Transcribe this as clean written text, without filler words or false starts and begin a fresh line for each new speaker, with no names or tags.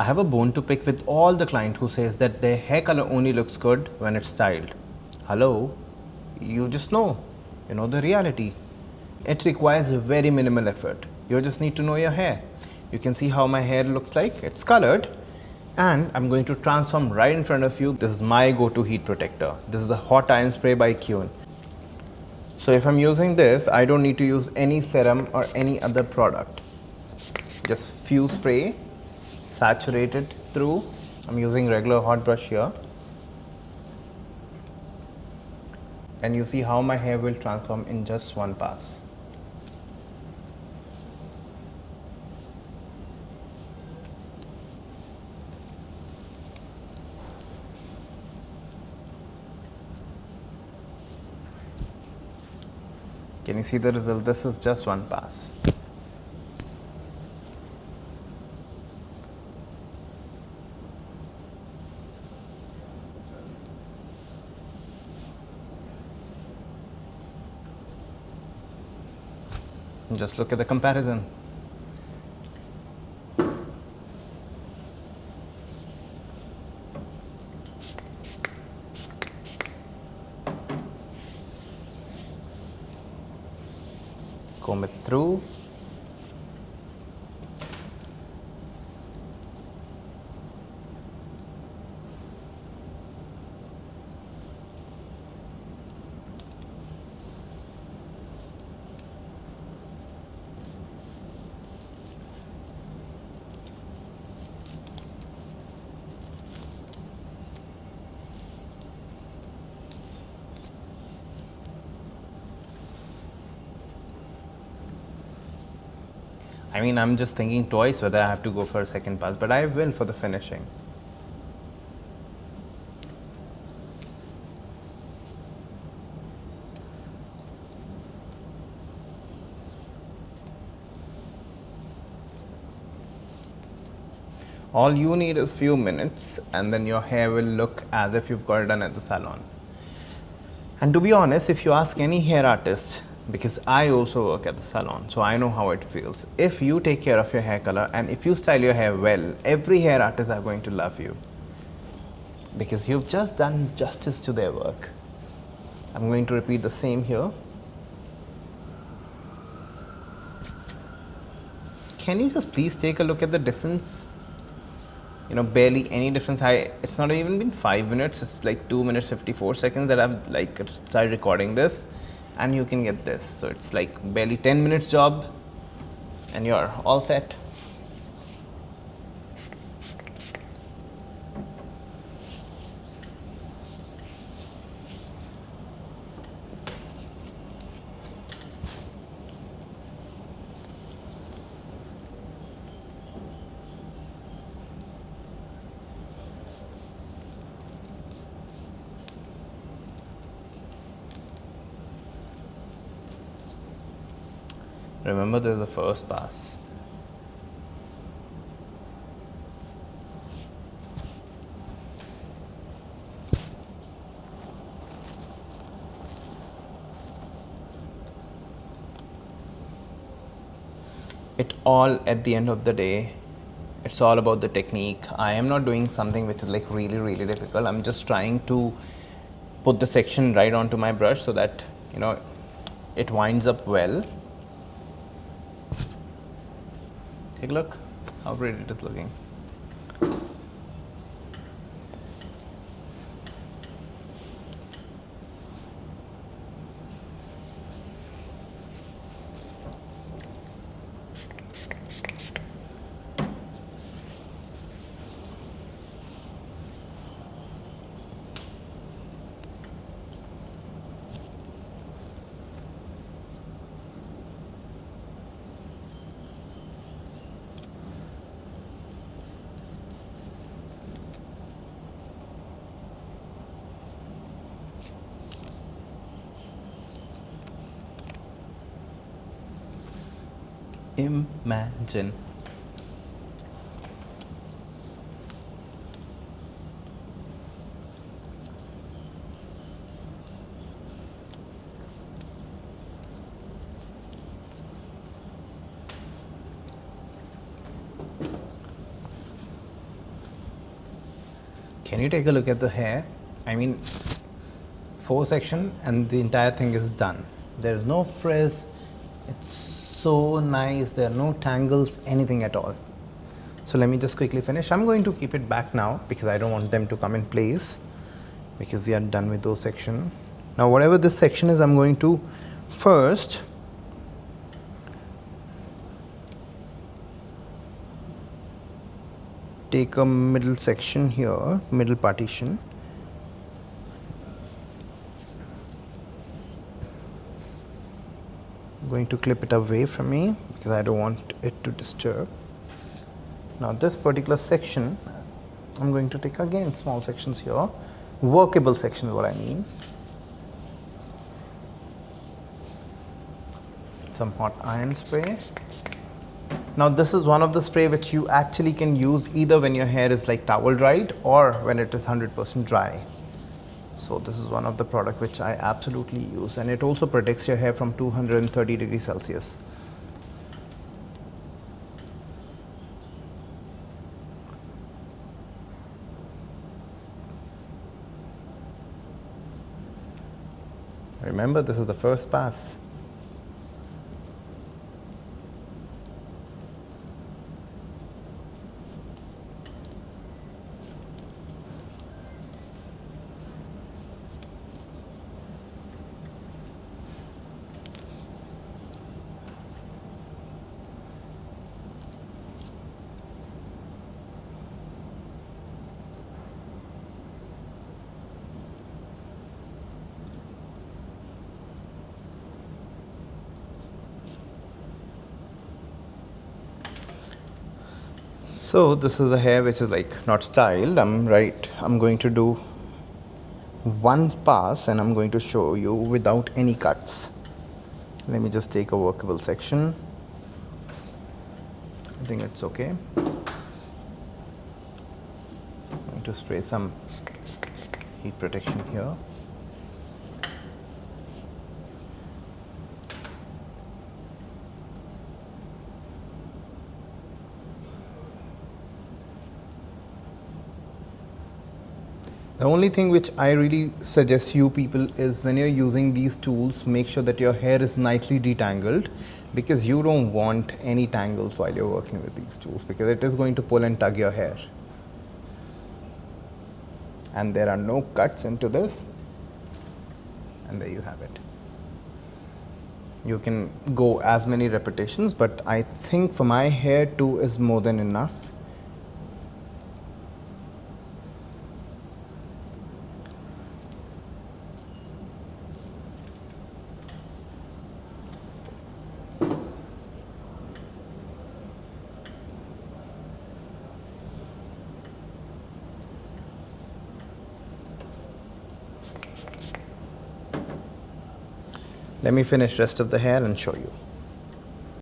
I have a bone to pick with all the client who says that their hair color only looks good when it's styled. Hello, you just know. You know the reality. It requires very minimal effort. You just need to know your hair. You can see how my hair looks like. It's colored. And I'm going to transform right in front of you. This is my go-to heat protector. This is a hot iron spray by Keune. So if I'm using this, I don't need to use any serum or any other product. Just few spray, saturate it through. I'm using regular hot brush here. And you see how my hair will transform in just one pass. Can you see the result? This is just one pass. Just look at the comparison. Comb it through. I mean, I'm just thinking twice whether I have to go for a second pass, but I will for the finishing. All you need is few minutes and then your hair will look as if you've got it done at the salon. And to be honest, if you ask any hair artist, because I also work at the salon, so I know how it feels. If you take care of your hair color and if you style your hair well, every hair artist are going to love you. Because you've just done justice to their work. I'm going to repeat the same here. Can you just please take a look at the difference? You know, barely any difference. It's not even been 5 minutes. It's like 2 minutes 54 seconds that I've like started recording this, and you can get this. So it's like barely 10 minutes job, and you're all set. Remember, there's the first pass. It all, at the end of the day, it's all about the technique. I am not doing something which is like really difficult. I'm just trying to put the section right onto my brush so that, you know, it winds up well. Take a look how pretty it is looking. Imagine. Can you take a look at the hair? I mean, 4 section and the entire thing is done. There is no frizz. It's so nice. There are no tangles, anything at all. So let me just quickly finish. I'm going to keep it back now because I don't want them to come in place because we are done with those section. Now whatever this section is, I'm going to first take a middle section here, middle partition. I'm going to clip it away from me because I don't want it to disturb. Now this particular section, I'm going to take again small sections here. Workable section is what I mean. Some hot iron spray. Now this is one of the spray which you actually can use either when your hair is like towel dried or when it is 100% dry. So this is one of the product which I absolutely use, and it also protects your hair from 230 degrees Celsius. Remember, this is the first pass. So this is a hair which is like not styled. I'm going to do one pass and I'm going to show you without any cuts. Let me just take a workable section. I think it's okay. I'm going to spray some heat protection here. The only thing which I really suggest you people is when you're using these tools, make sure that your hair is nicely detangled, because you don't want any tangles while you're working with these tools, because it is going to pull and tug your hair. And there are no cuts into this. And there you have it. You can go as many repetitions, but I think for my hair 2 is more than enough. Let me finish rest of the hair and show you.